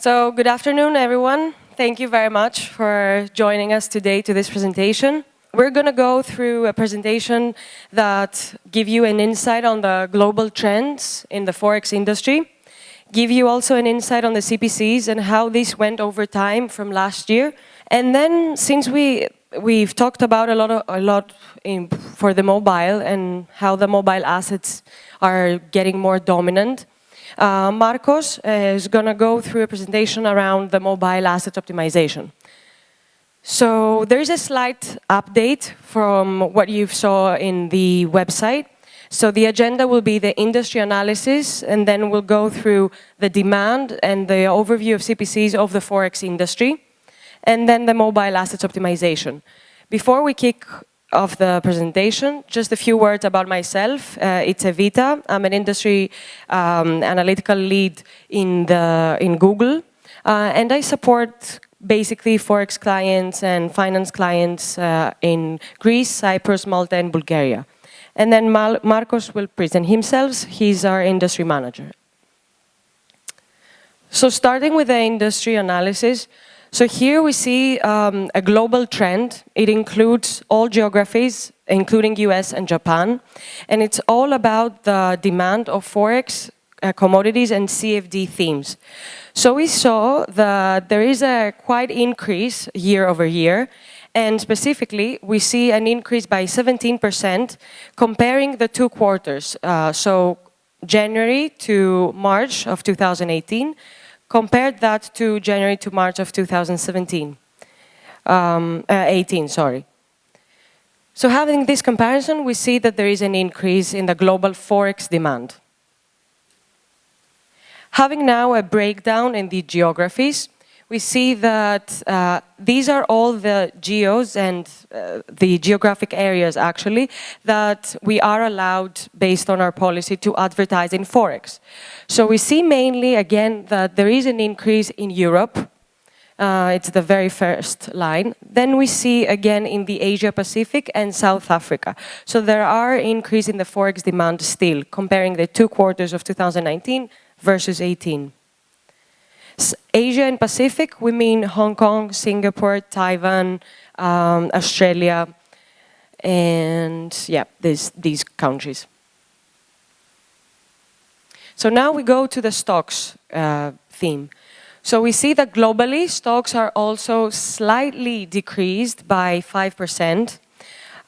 So good afternoon, everyone. Thank you very much for joining us today to this presentation. We're going to go through a presentation that give you an insight on the global trends in the Forex industry, give you also an insight on the CPCs and how this went over time from last year. And then, since we've talked about a lot for the mobile and how the mobile assets are getting more dominant, Marcos is going to go through a presentation around the mobile asset optimization. So there is a slight update from what you saw in the website. So the agenda will be the industry analysis, and then we'll go through the demand and the overview of CPCs of the Forex industry, and then the mobile assets optimization. Before we kick off the presentation, just a few words about myself. It's Evita. I'm an industry analytical lead in Google, and I support basically Forex clients and finance clients in Greece, Cyprus, Malta, and Bulgaria. And then Marcos will present himself. He's our industry manager. So starting with the industry analysis, so here we see a global trend. It includes all geographies, including US and Japan. And it's all about the demand of Forex, commodities, and CFD themes. So we saw that there is a quite increase year over year. And specifically, we see an increase by 17% comparing the two quarters. So January to March of 2018. Compared that to January to March of 2017, 18, sorry. So having this comparison, we see that there is an increase in the global Forex demand. Having now a breakdown in the geographies, we see that these are all the geos and the geographic areas, actually, that we are allowed, based on our policy, to advertise in Forex. So we see mainly, again, that there is an increase in Europe. It's the very first line. Then we see, again, in the Asia-Pacific and South Africa. So there are increase in the Forex demand still, comparing the two quarters of 2019 versus 18. Asia and Pacific, we mean Hong Kong, Singapore, Taiwan, Australia, and yeah, these countries. So now we go to the stocks theme. So we see that globally, stocks are also slightly decreased by 5%.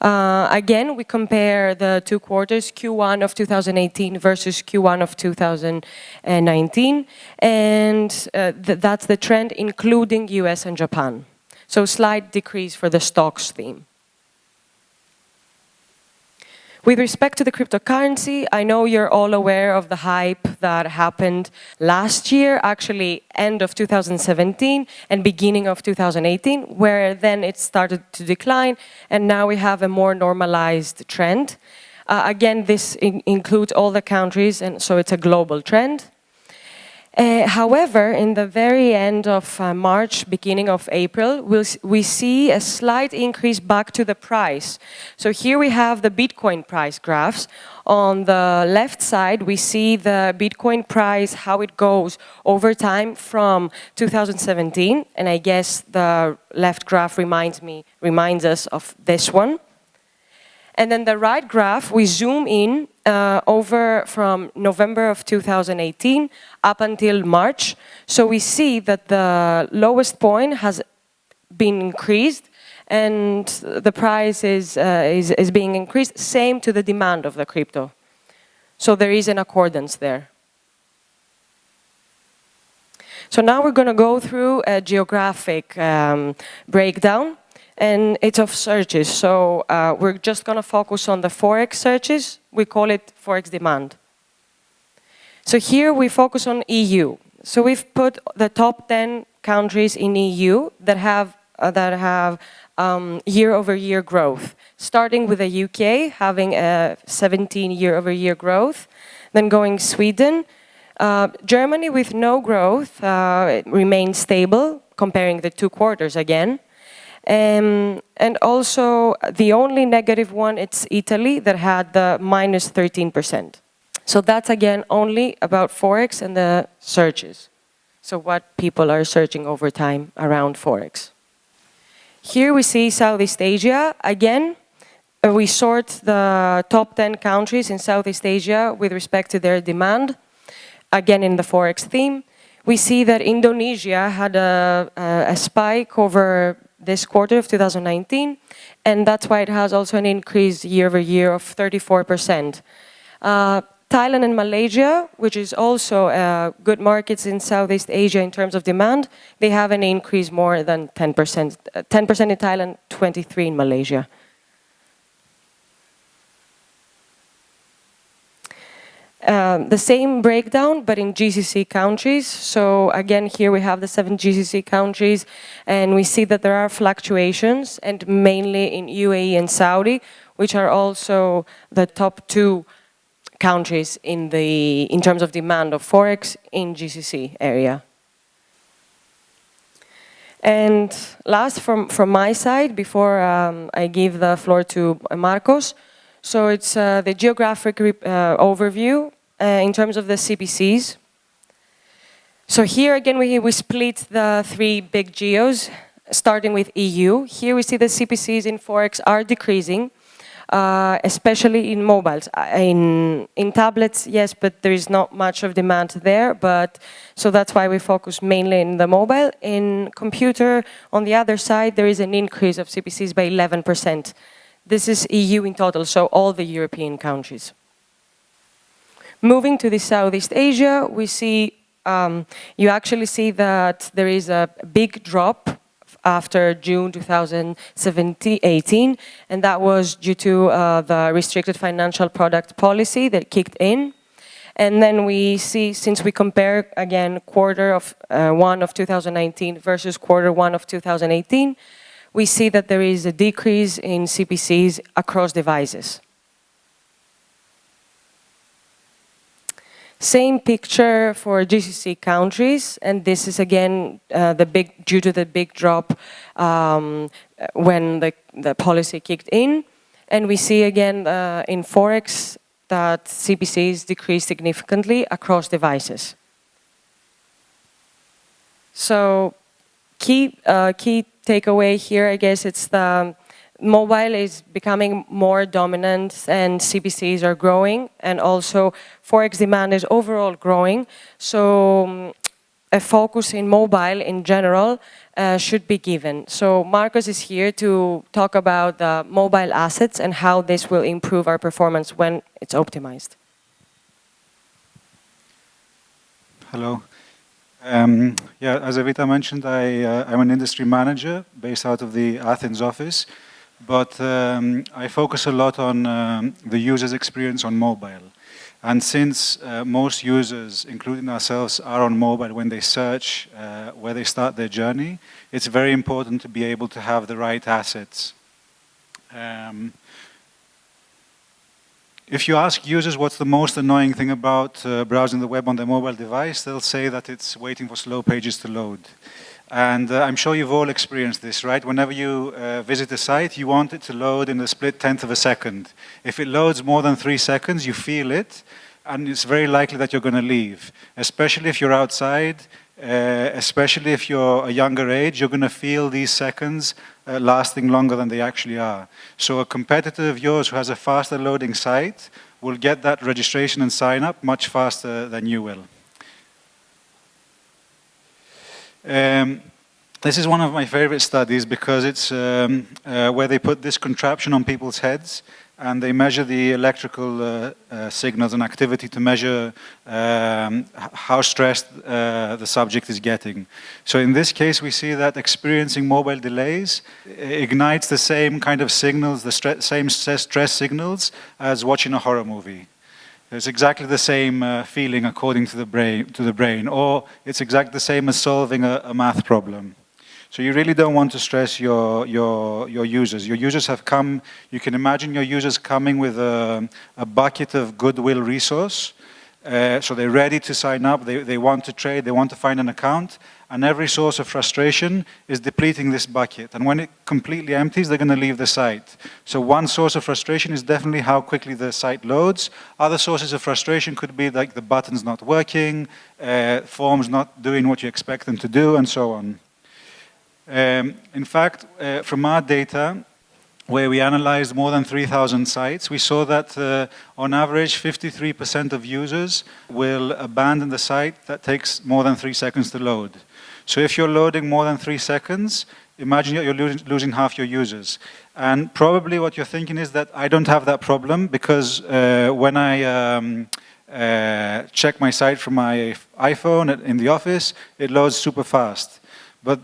Again, we compare the two quarters, Q1 of 2018 versus Q1 of 2019, and that's the trend, including US and Japan. So slight decrease for the stocks theme. With respect to the cryptocurrency, I know you're all aware of the hype that happened last year, actually end of 2017 and beginning of 2018, where then it started to decline, and now we have a more normalized trend. Again, this includes all the countries, and so it's a global trend. However, in the very end of March, beginning of April, we see a slight increase back to the price. So here we have the Bitcoin price graphs. On the left side, we see the Bitcoin price, how it goes over time from 2017. And I guess the left graph reminds us of this one. And then the right graph, we zoom in over from November of 2018 up until March. So we see that the lowest point has been increased and the price is being increased, same to the demand of the crypto. So there is an accordance there. So now we're going to go through a geographic breakdown. And it's of searches, so we're just going to focus on the Forex searches. We call it Forex demand. So here we focus on EU. So we've put the top 10 countries in EU that have year-over-year growth, starting with the UK having a 17 year-over-year growth, then going Sweden, Germany with no growth, it remains stable, comparing the two quarters again. And also, the only negative one, it's Italy, that had the minus 13%. So that's, again, only about Forex and the searches. So what people are searching over time around Forex. Here we see Southeast Asia. Again, we sort the top 10 countries in Southeast Asia with respect to their demand. Again, in the Forex theme. We see that Indonesia had a spike over this quarter of 2019, and that's why it has also an increase year-over-year of 34%. Thailand and Malaysia, which is also good markets in Southeast Asia in terms of demand, they have an increase more than 10%. 10% in Thailand, 23% in Malaysia. The same breakdown, but in GCC countries. So again, here we have the 7 GCC countries, and we see that there are fluctuations, and mainly in UAE and Saudi, which are also the top 2 countries in terms of demand of Forex in GCC area. And last from my side, before I give the floor to Marcos, so it's the geographic overview in terms of the CBCs. So here again we split the 3 big geos, starting with EU. Here we see the CPCs in Forex are decreasing, especially in mobiles. In tablets, yes, but there is not much of demand there. So that's why we focus mainly in the mobile. In computer, on the other side, there is an increase of CPCs by 11%. This is EU in total, so all the European countries. Moving to the Southeast Asia, we see, you actually see that there is a big drop after June 2018, and that was due to the restricted financial product policy that kicked in. And then we see, since we compare again Q1 of 2019 versus Q1 of 2018, we see that there is a decrease in CPCs across devices. Same picture for GCC countries, and this is again due to the big drop when the policy kicked in. And we see again in Forex that CPCs decreased significantly across devices. So key takeaway here, I guess, it's the mobile is becoming more dominant and CPCs are growing, and also Forex demand is overall growing. So a focus in mobile in general should be given. So Marcos is here to talk about the mobile assets and how this will improve our performance when it's optimized. Hello. Yeah, as Evita mentioned, I'm an industry manager based out of the Athens office. But I focus a lot on the user's experience on mobile. And since most users, including ourselves, are on mobile when they search where they start their journey, it's very important to be able to have the right assets. If you ask users what's the most annoying thing about browsing the web on their mobile device, they'll say that it's waiting for slow pages to load. And I'm sure you've all experienced this, right? Whenever you visit a site, you want it to load in a split tenth of a second. If it loads more than 3 seconds, you feel it, and it's very likely that you're going to leave. Especially if you're outside, especially if you're a younger age, you're going to feel these seconds lasting longer than they actually are. So a competitor of yours who has a faster loading site will get that registration and sign up much faster than you will. This is one of my favorite studies because it's where they put this contraption on people's heads and they measure the electrical signals and activity to measure how stressed the subject is getting. So in this case, we see that experiencing mobile delays ignites the same kind of signals, the same stress signals as watching a horror movie. It's exactly the same feeling according to the brain, or it's exactly the same as solving a math problem. So you really don't want to stress your users. Your users have come, you can imagine your users coming with a bucket of goodwill resource. So they're ready to sign up, they want to trade, they want to find an account, and every source of frustration is depleting this bucket. And when it completely empties, they're going to leave the site. So one source of frustration is definitely how quickly the site loads. Other sources of frustration could be like the buttons not working, forms not doing what you expect them to do, and so on. In fact, from our data, where we analyzed more than 3,000 sites, we saw that on average 53% of users will abandon the site that takes more than 3 seconds to load. So if you're loading more than 3 seconds, imagine you're losing half your users. And probably what you're thinking is that I don't have that problem because when I check my site from my iPhone in the office, it loads super fast. But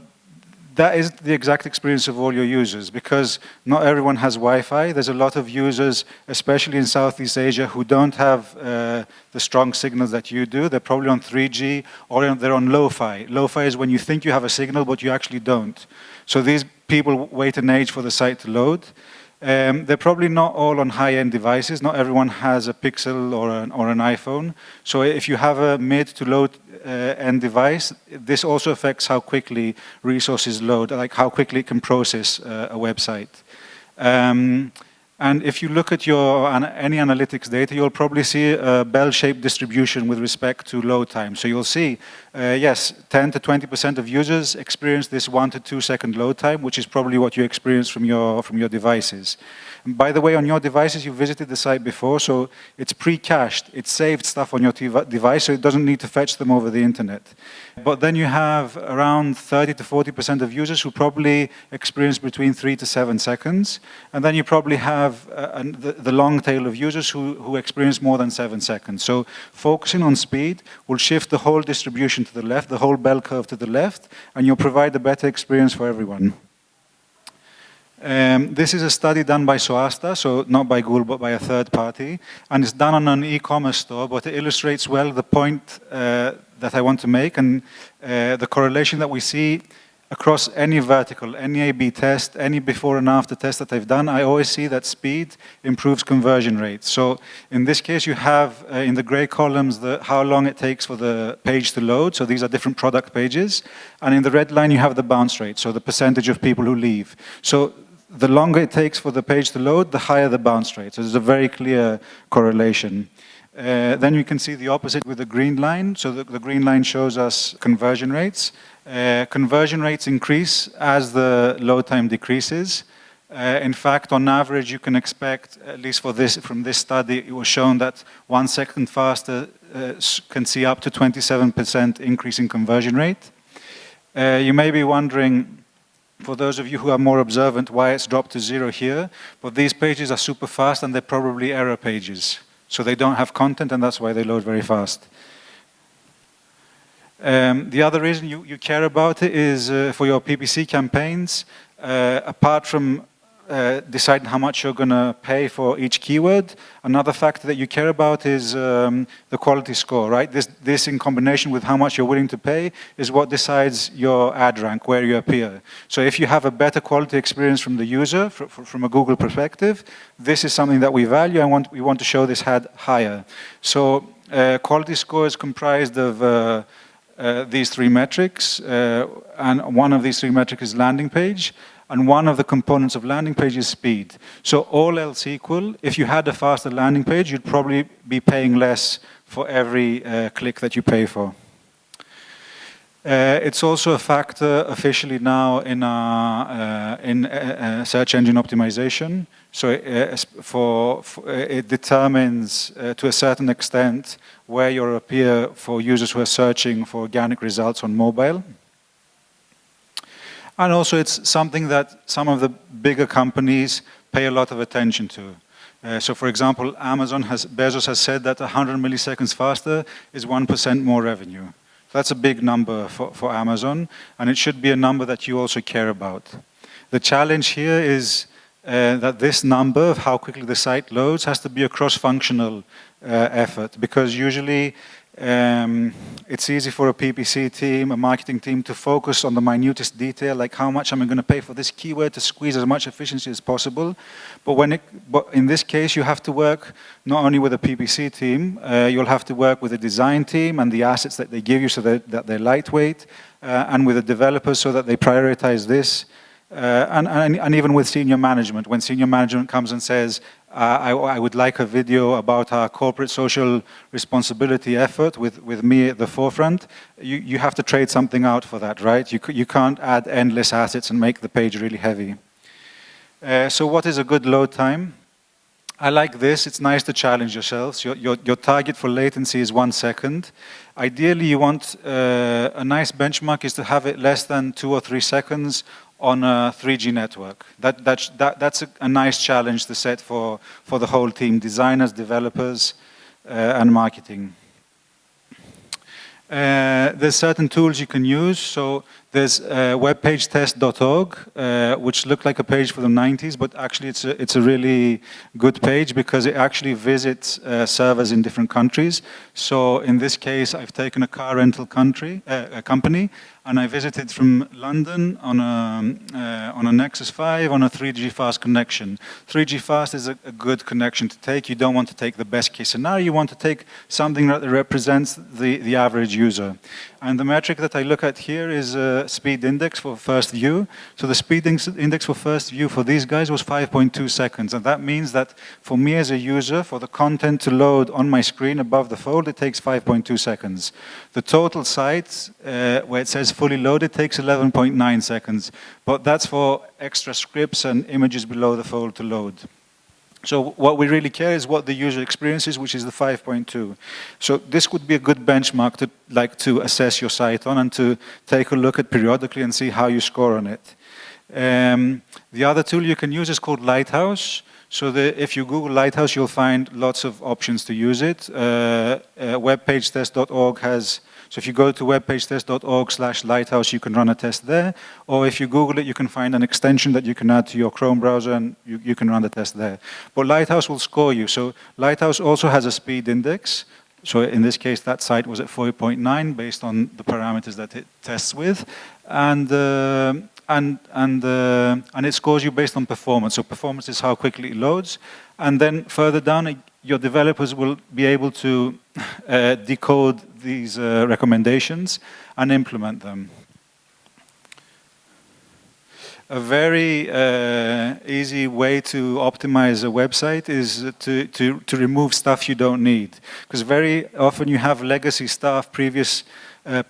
that is the exact experience of all your users, because not everyone has Wi-Fi. There's a lot of users, especially in Southeast Asia, who don't have the strong signals that you do. They're probably on 3G or they're on low-fi. Low-fi is when you think you have a signal, but you actually don't. So these people wait an age for the site to load. They're probably not all on high-end devices. Not everyone has a Pixel or an iPhone. So if you have a mid to low end device, this also affects how quickly resources load, like how quickly it can process a website. And if you look at any analytics data, you'll probably see a bell-shaped distribution with respect to load time. So you'll see, yes, 10 to 20% of users experience this 1 to 2 second load time, which is probably what you experience from your devices. And by the way, on your devices, you visited the site before, so it's pre-cached. It's saved stuff on your device, so it doesn't need to fetch them over the internet. But then you have around 30 to 40% of users who probably experience between 3 to 7 seconds. And then you probably have the long tail of users who experience more than 7 seconds. So focusing on speed will shift the whole distribution to the left, the whole bell curve to the left, and you'll provide a better experience for everyone. This is a study done by Soasta, so not by Google, but by a third party. And it's done on an e-commerce store, but it illustrates well the point that I want to make and the correlation that we see across any vertical, any A/B test, any before and after test that I've done. I always see that speed improves conversion rates. So in this case, you have in the gray columns how long it takes for the page to load. So these are different product pages. And in the red line, you have the bounce rate, so the percentage of people who leave. So the longer it takes for the page to load, the higher the bounce rate. So there's a very clear correlation. Then you can see the opposite with the green line. So the green line shows us conversion rates. Conversion rates increase as the load time decreases. In fact, on average, you can expect, at least from this study, it was shown that 1 second faster can see up to 27% increase in conversion rate. You may be wondering, for those of you who are more observant, why it's dropped to 0 here. But these pages are super fast and they're probably error pages. So they don't have content and that's why they load very fast. The other reason you care about it is for your PPC campaigns, apart from deciding how much you're going to pay for each keyword, another factor that you care about is the quality score, right? This in combination with how much you're willing to pay is what decides your ad rank, where you appear. So if you have a better quality experience from the user, from a Google perspective, this is something that we value and we want to show this ad higher. So quality score is comprised of these 3 metrics, and one of these 3 metrics is landing page. And one of the components of landing page is speed. So all else equal, if you had a faster landing page, you'd probably be paying less for every click that you pay for. It's also a factor officially now in search engine optimization. So it determines to a certain extent where you appear for users who are searching for organic results on mobile. And also it's something that some of the bigger companies pay a lot of attention to. So for example, Bezos has said that 100 milliseconds faster is 1% more revenue. That's a big number for Amazon, and it should be a number that you also care about. The challenge here is that this number of how quickly the site loads has to be a cross-functional effort, because usually It's easy for a PPC team, a marketing team, to focus on the minutest detail, like how much am I going to pay for this keyword to squeeze as much efficiency as possible. But in this case, you have to work not only with a PPC team, you'll have to work with a design team and the assets that they give you so that they're lightweight, and with the developers so that they prioritize this. And even with senior management, when senior management comes and says, I would like a video about our corporate social responsibility effort with me at the forefront, you have to trade something out for that, right? You can't add endless assets and make the page really heavy. So what is a good load time? I like this. It's nice to challenge yourselves. Your target for latency is 1 second. Ideally, you want a nice benchmark is to have it less than 2 or 3 seconds on a 3G network. That's a nice challenge to set for the whole team, designers, developers, and marketing. There's certain tools you can use. So there's webpagetest.org, which looked like a page for the 90s, but actually it's a really good page because it actually visits servers in different countries. So in this case, I've taken a car rental company, and I visited from London on a Nexus 5 on a 3G fast connection. 3G fast is a good connection to take. You don't want to take the best case scenario. You want to take something that represents the average user. And the metric that I look at here is speed index for first view. So the speed index for first view for these guys was 5.2 seconds. And that means that for me as a user, for the content to load on my screen above the fold, it takes 5.2 seconds. The total site, where it says fully loaded, takes 11.9 seconds. But that's for extra scripts and images below the fold to load. So what we really care is what the user experiences, which is the 5.2. So this would be a good benchmark to assess your site on and to take a look at periodically and see how you score on it. The other tool you can use is called Lighthouse. So if you Google Lighthouse, you'll find lots of options to use it. Webpagetest.org has. So if you go to webpagetest.org/lighthouse, you can run a test there. Or if you Google it, you can find an extension that you can add to your Chrome browser and you can run the test there. But Lighthouse will score you. So Lighthouse also has a speed index. So in this case, that site was at 4.9 based on the parameters that it tests with. And it scores you based on performance. So performance is how quickly it loads. And then further down, your developers will be able to decode these recommendations and implement them. A very easy way to optimize a website is to remove stuff you don't need. Because very often you have legacy stuff, previous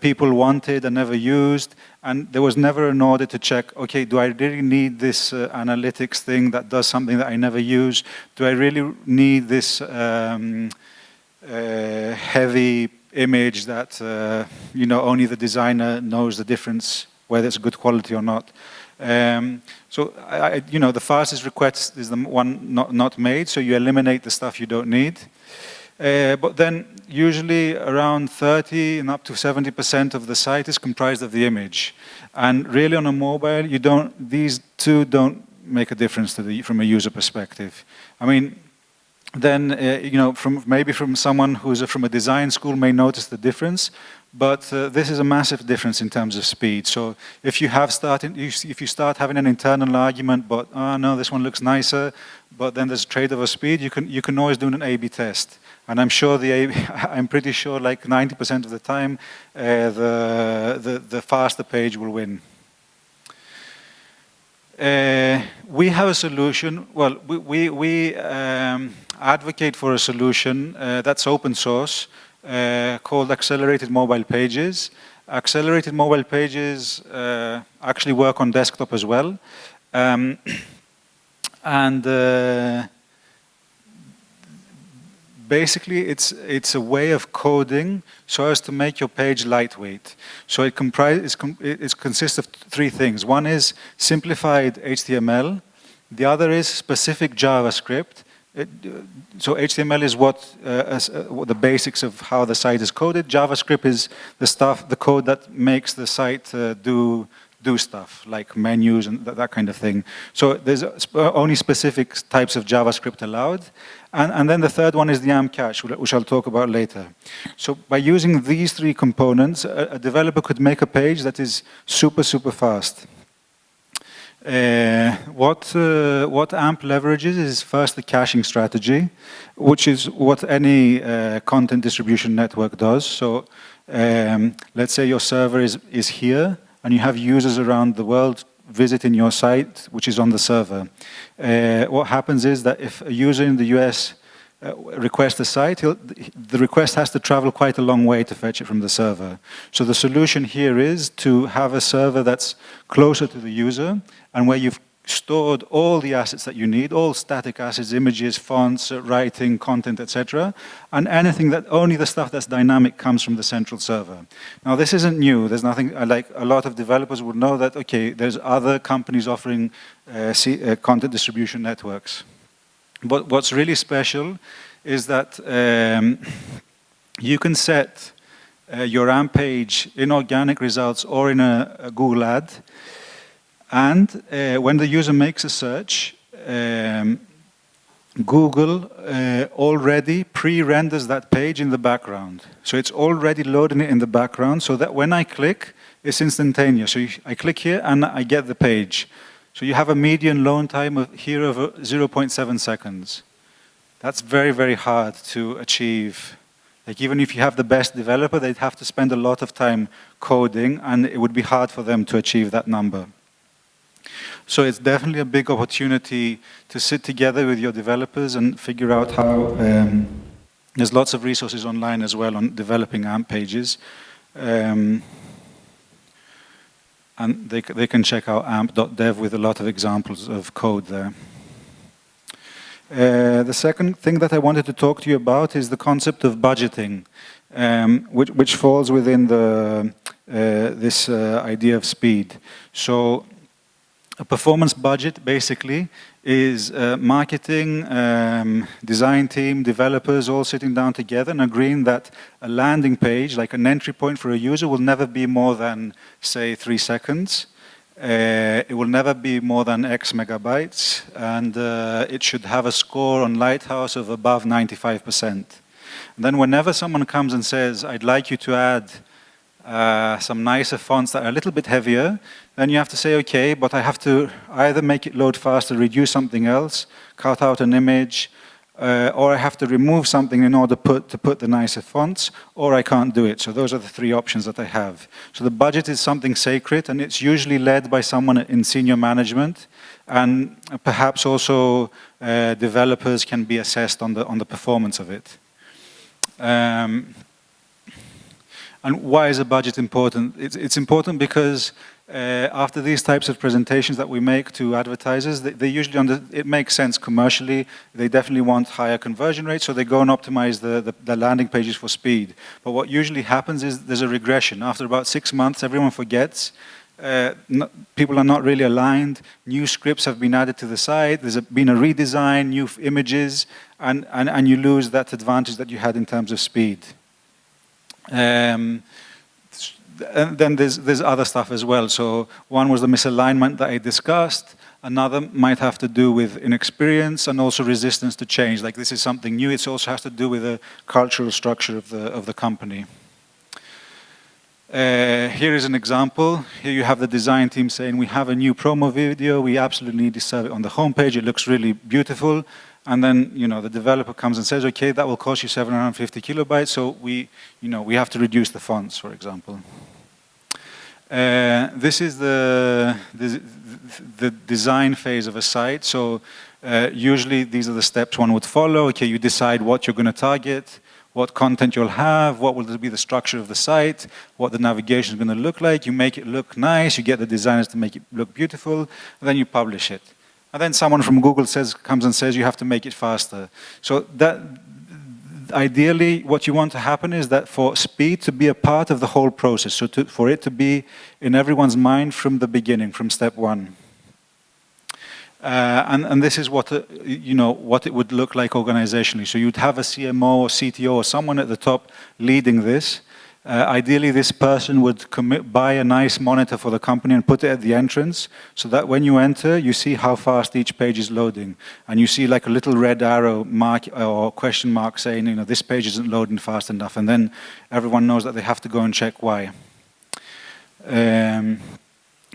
people wanted and never used, and there was never an audit to check, okay, do I really need this analytics thing that does something that I never use? Do I really need this heavy image that only the designer knows the difference, whether it's good quality or not? So the fastest request is the one not made, so you eliminate the stuff you don't need. But then usually around 30 and up to 70% of the site is comprised of the image. And really on a mobile, these two don't make a difference from a user perspective. I mean, then, maybe from someone who's from a design school may notice the difference, but this is a massive difference in terms of speed. So if you start having an internal argument, but oh no, this one looks nicer, but then there's a trade-off of speed, you can always do an A/B test. And I'm pretty sure like 90% of the time, the faster page will win. We have a solution. Well, we advocate for a solution that's open source called Accelerated Mobile Pages. Accelerated Mobile Pages actually work on desktop as well. Basically, it's a way of coding so as to make your page lightweight. So it consists of three things. One is simplified HTML. The other is specific JavaScript. So HTML is what the basics of how the site is coded. JavaScript is the code that makes the site do do stuff, like menus and that kind of thing. So there's only specific types of JavaScript allowed. And then the third one is the AMP cache, which I'll talk about later. So by using these three components, a developer could make a page that is super, super fast. What AMP leverages is first the caching strategy, which is what any content distribution network does. So let's say your server is here, and you have users around the world visiting your site, which is on the server. What happens is that if a user in the US requests a site, the request has to travel quite a long way to fetch it from the server. So the solution here is to have a server that's closer to the user and where you've stored all the assets that you need, all static assets, images, fonts, writing, content, etc. And anything that, only the stuff that's dynamic comes from the central server. Now this isn't new. There's nothing, like a lot of developers would know that, okay, there's other companies offering content distribution networks. But what's really special is that you can set your AMP page in organic results or in a Google ad. And when the user makes a search, Google already pre-renders that page in the background. So it's already loading it in the background so that when I click, it's instantaneous. So I click here and I get the page. So you have a median load time here of 0.7 seconds. That's very, very hard to achieve. Like even if you have the best developer, they'd have to spend a lot of time coding, and it would be hard for them to achieve that number. So it's definitely a big opportunity to sit together with your developers and figure out how, there's lots of resources online as well on developing AMP pages. And they can check out amp.dev with a lot of examples of code there. The second thing that I wanted to talk to you about is the concept of budgeting, which falls within this idea of speed. So a performance budget basically is marketing, design team, developers all sitting down together and agreeing that a landing page, like an entry point for a user, will never be more than, say, 3 seconds. It will never be more than X megabytes, and it should have a score on Lighthouse of above 95%. And then whenever someone comes and says, I'd like you to add some nicer fonts that are a little bit heavier, then you have to say, okay, but I have to either make it load faster, reduce something else, cut out an image, or I have to remove something in order to put the nicer fonts, or I can't do it. So those are the three options that I have. So the budget is something sacred, and it's usually led by someone in senior management, and perhaps also developers can be assessed on the performance of it. And why is a budget important? It's important because after these types of presentations that we make to advertisers, they usually, it makes sense commercially. They definitely want higher conversion rates, so they go and optimize the landing pages for speed. But what usually happens is there's a regression. After about 6 months, everyone forgets. People are not really aligned. New scripts have been added to the site. There's been a redesign, new images, and you lose that advantage that you had in terms of speed. And then there's other stuff as well. So one was the misalignment that I discussed. Another might have to do with inexperience and also resistance to change. Like this is something new. It also has to do with the cultural structure of the company. Here is an example. Here you have the design team saying, we have a new promo video. We absolutely need to serve it on the homepage. It looks really beautiful. And then, the developer comes and says, okay, that will cost you 750 kilobytes, so we have to reduce the fonts, for example. This is the design phase of a site. So usually these are the steps one would follow. Okay, you decide what you're going to target, what content you'll have, what will be the structure of the site, what the navigation is going to look like. You make it look nice. You get the designers to make it look beautiful, and then you publish it. And then someone from Google comes and says you have to make it faster. So that ideally what you want to happen is that for speed to be a part of the whole process, so for it to be in everyone's mind from the beginning, from step one. And this is what what it would look like organizationally. So you'd have a CMO or CTO or someone at the top leading this. Ideally, this person would buy a nice monitor for the company and put it at the entrance, so that when you enter, you see how fast each page is loading. And you see like a little red arrow mark or question mark saying, you know, this page isn't loading fast enough. And then everyone knows that they have to go and check why.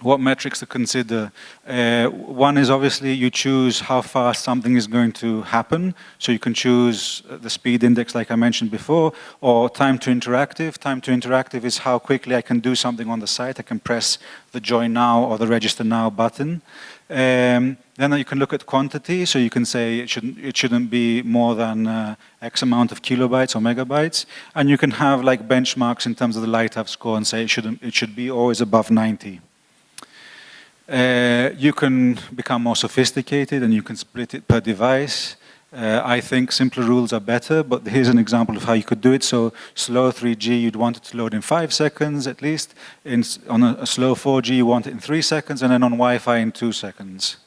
What metrics to consider? One is obviously you choose how fast something is going to happen. So you can choose the speed index like I mentioned before, or time to interactive. Time to interactive is how quickly I can do something on the site. I can press the join now or the register now button. Then you can look at quantity, so you can say it shouldn't be more than X amount of kilobytes or megabytes, and you can have like benchmarks in terms of the Lighthouse score and say it should be always above 90. You can become more sophisticated and you can split it per device. I think simpler rules are better, but here's an example of how you could do it. So slow 3G, you'd want it to load in 5 seconds at least. On a slow 4G, you want it in 3 seconds, and then on Wi-Fi in 2 seconds.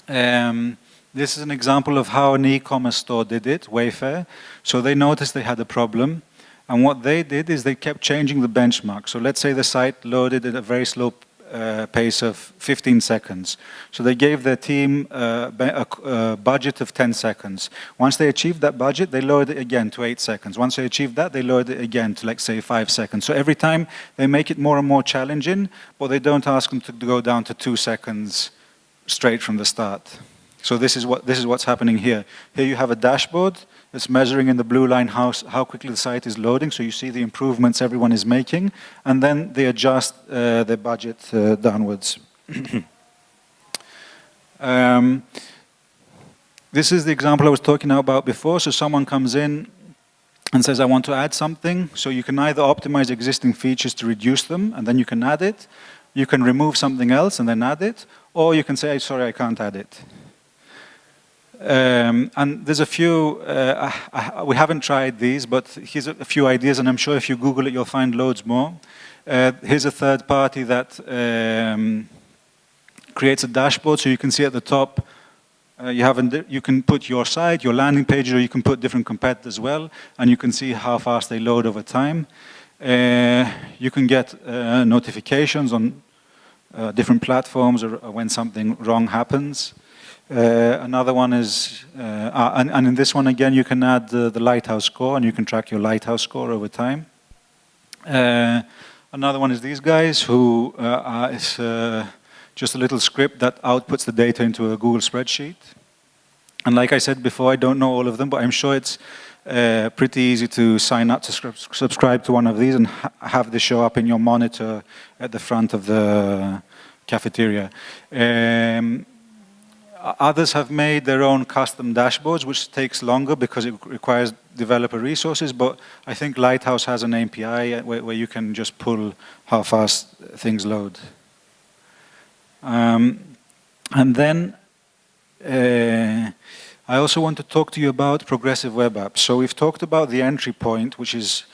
This is an example of how an e-commerce store did it, Wayfarer. So they noticed they had a problem, and what they did is they kept changing the benchmark. So let's say the site loaded at a very slow pace of 15 seconds. So they gave their team a budget of 10 seconds. Once they achieved that budget, they lowered it again to 8 seconds. Once they achieved that, they lowered it again to, like, say, 5 seconds. So every time they make it more and more challenging, but they don't ask them to go down to 2 seconds straight from the start. So this is what's happening here. Here you have a dashboard. It's measuring in the blue line how quickly the site is loading, so you see the improvements everyone is making, and then they adjust their budget downwards. This is the example I was talking about before. So someone comes in and says, I want to add something. So you can either optimize existing features to reduce them, and then you can add it. You can remove something else and then add it, or you can say, sorry, I can't add it. And there's a few, we haven't tried these, but here's a few ideas, and I'm sure if you Google it, you'll find loads more. Here's a third party that creates a dashboard, so you can see at the top, you can put your site, your landing page, or you can put different competitors as well, and you can see how fast they load over time. You can get notifications on different platforms or when something wrong happens. Another one is, and in this one again, you can add the Lighthouse score, and you can track your Lighthouse score over time. Another one is these guys, who is just a little script that outputs the data into a Google spreadsheet. And like I said before, I don't know all of them, but I'm sure it's pretty easy to sign up to subscribe to one of these and have this show up in your monitor at the front of the cafeteria. Others have made their own custom dashboards, which takes longer because it requires developer resources, but I think Lighthouse has an API where you can just pull how fast things load. And then I also want to talk to you about progressive web apps. So we've talked about the entry point, which is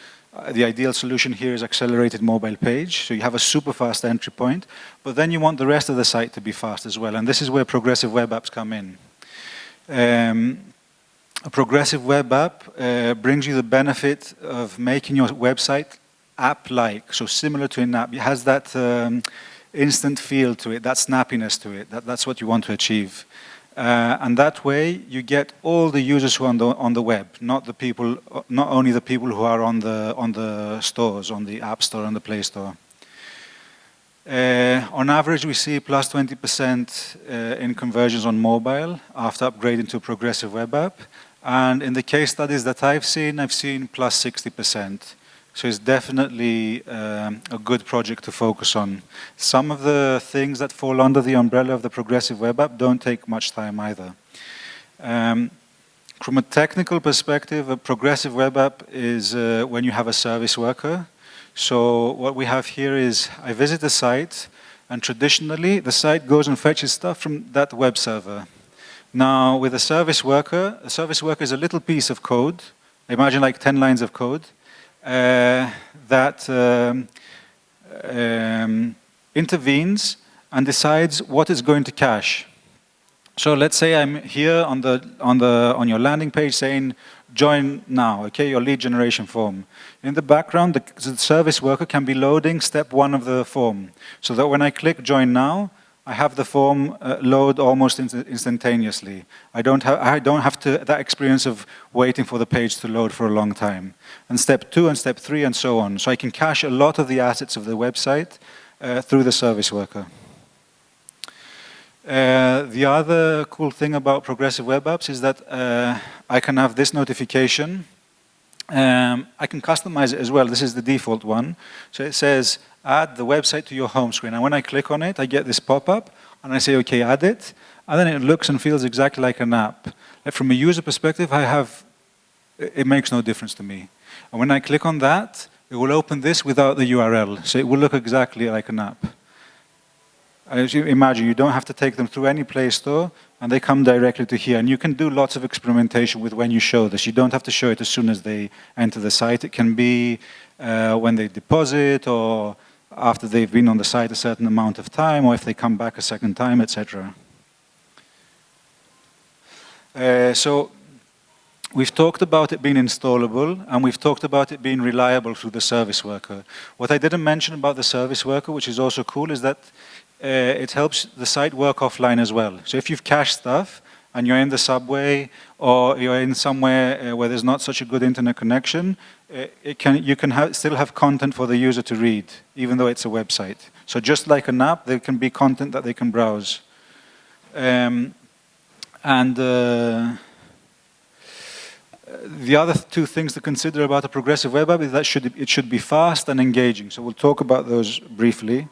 the ideal solution here is accelerated mobile page. So you have a super fast entry point, but then you want the rest of the site to be fast as well. And this is where progressive web apps come in. A progressive web app brings you the benefit of making your website app-like, so similar to an app. It has that instant feel to it, that snappiness to it. That's what you want to achieve. And that way, you get all the users who are on the web, not only the people who are on the stores, on the App Store and the Play Store. On average, we see plus 20% in conversions on mobile after upgrading to a progressive web app. And in the case studies that I've seen plus 60%. So it's definitely a good project to focus on. Some of the things that fall under the umbrella of the progressive web app don't take much time either. From a technical perspective, a progressive web app is when you have a service worker. So what we have here is, I visit a site, and traditionally the site goes and fetches stuff from that web server. Now with a service worker is a little piece of code. Imagine like 10 lines of code. That intervenes and decides what is going to cache. So let's say I'm here on your landing page saying join now, okay, your lead generation form. In the background, the service worker can be loading step 1 of the form, so that when I click join now, I have the form load almost instantaneously. I don't have that experience of waiting for the page to load for a long time. And step 2 and step 3 and so on. So I can cache a lot of the assets of the website through the service worker. The other cool thing about progressive web apps is that I can have this notification. I can customize it as well. This is the default one. So it says, add the website to your home screen. And when I click on it, I get this pop-up, and I say, okay, add it. And then it looks and feels exactly like an app. Like from a user perspective, it makes no difference to me. And when I click on that, it will open this without the URL. So it will look exactly like an app. As you imagine, you don't have to take them through any Play Store, and they come directly to here. And you can do lots of experimentation with when you show this. You don't have to show it as soon as they enter the site. It can be when they deposit, or after they've been on the site a certain amount of time, or if they come back a second time, etc. So we've talked about it being installable, and we've talked about it being reliable through the service worker. What I didn't mention about the service worker, which is also cool, is that it helps the site work offline as well. So if you've cached stuff and you're in the subway or you're in somewhere where there's not such a good internet connection, you can still have content for the user to read, even though it's a website. So just like an app, there can be content that they can browse. The other 2 things to consider about a progressive web app is that it should be fast and engaging. So we'll talk about those briefly.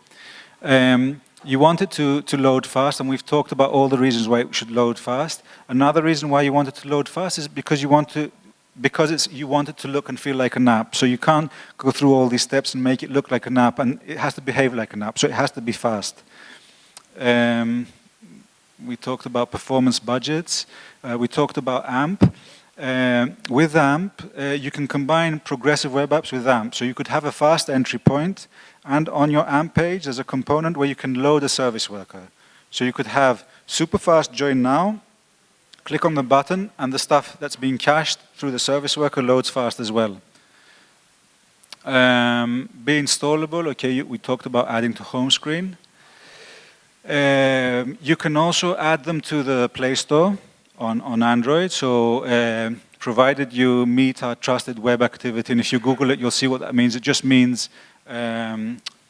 You want it to load fast, and we've talked about all the reasons why it should load fast. Another reason why you want it to load fast is because you want it to look and feel like an app. So you can't go through all these steps and make it look like an app, and it has to behave like an app, so it has to be fast. We talked about performance budgets. We talked about AMP. With AMP, you can combine progressive web apps with AMP. So you could have a fast entry point, and on your AMP page, there's a component where you can load a service worker. So you could have super fast join now, click on the button, and the stuff that's being cached through the service worker loads fast as well. Be installable, okay, we talked about adding to home screen. You can also add them to the Play Store on Android. So provided you meet our trusted web activity, and if you Google it, you'll see what that means. It just means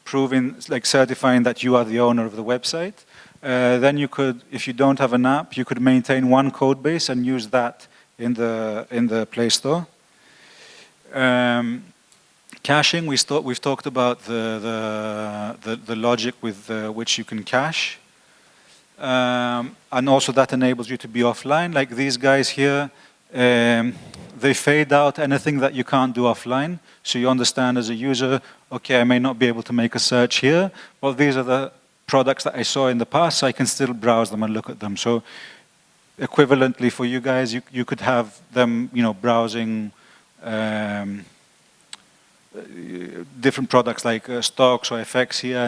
proving, like certifying that you are the owner of the website. Then you could, if you don't have an app, you could maintain one code base and use that in the Play Store. Caching, we've talked about the logic with which you can cache. And also that enables you to be offline. Like these guys here, they fade out anything that you can't do offline. So you understand as a user, okay, I may not be able to make a search here, but these are the products that I saw in the past, so I can still browse them and look at them. So equivalently for you guys, you could have them, browsing different products like stocks or FX here,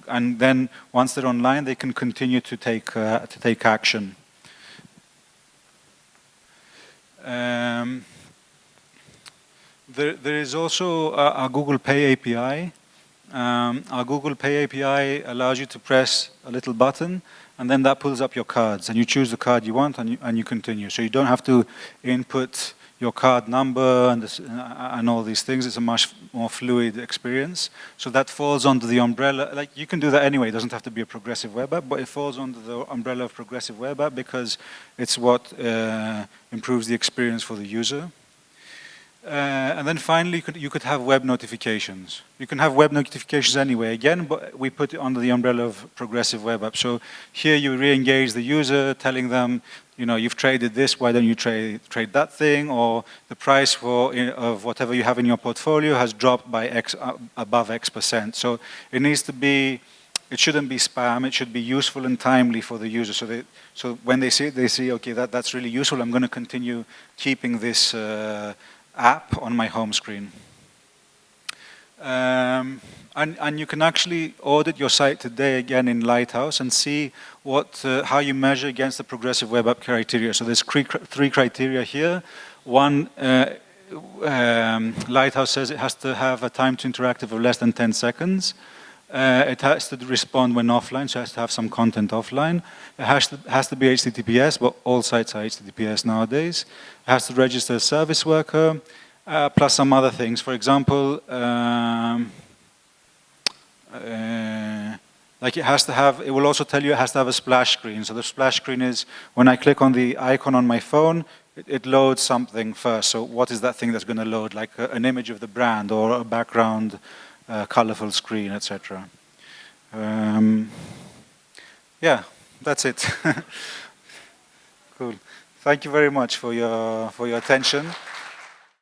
and then once they're online, they can continue to take action. There is also our Google Pay API. Our Google Pay API allows you to press a little button, and then that pulls up your cards, and you choose the card you want, and you continue. So you don't have to input your card number and all these things. It's a much more fluid experience. So that falls under the umbrella. Like, you can do that anyway. It doesn't have to be a progressive web app, but it falls under the umbrella of progressive web app because it's what improves the experience for the user. And then finally, you could have web notifications. You can have web notifications anyway, again, but we put it under the umbrella of progressive web app. So here you re-engage the user, telling them, you've traded this, why don't you trade that thing, or the price of whatever you have in your portfolio has dropped by above X%. So it needs to be, it shouldn't be spam, it should be useful and timely for the user. So when they see it, they see, okay, that's really useful, I'm going to continue keeping this app on my home screen. And you can actually audit your site today again in Lighthouse and see how you measure against the progressive web app criteria. So there's three criteria here. One Lighthouse says it has to have a time to interactive of less than 10 seconds. It has to respond when offline, so it has to have some content offline. It has to be HTTPS, but all sites are HTTPS nowadays. It has to register a service worker, plus some other things. For example, like it will also tell you it has to have a splash screen. So the splash screen is when I click on the icon on my phone, it loads something first. So what is that thing that's going to load? Like an image of the brand or a background colorful screen, etc. Yeah, that's it. Cool. Thank you very much for your attention.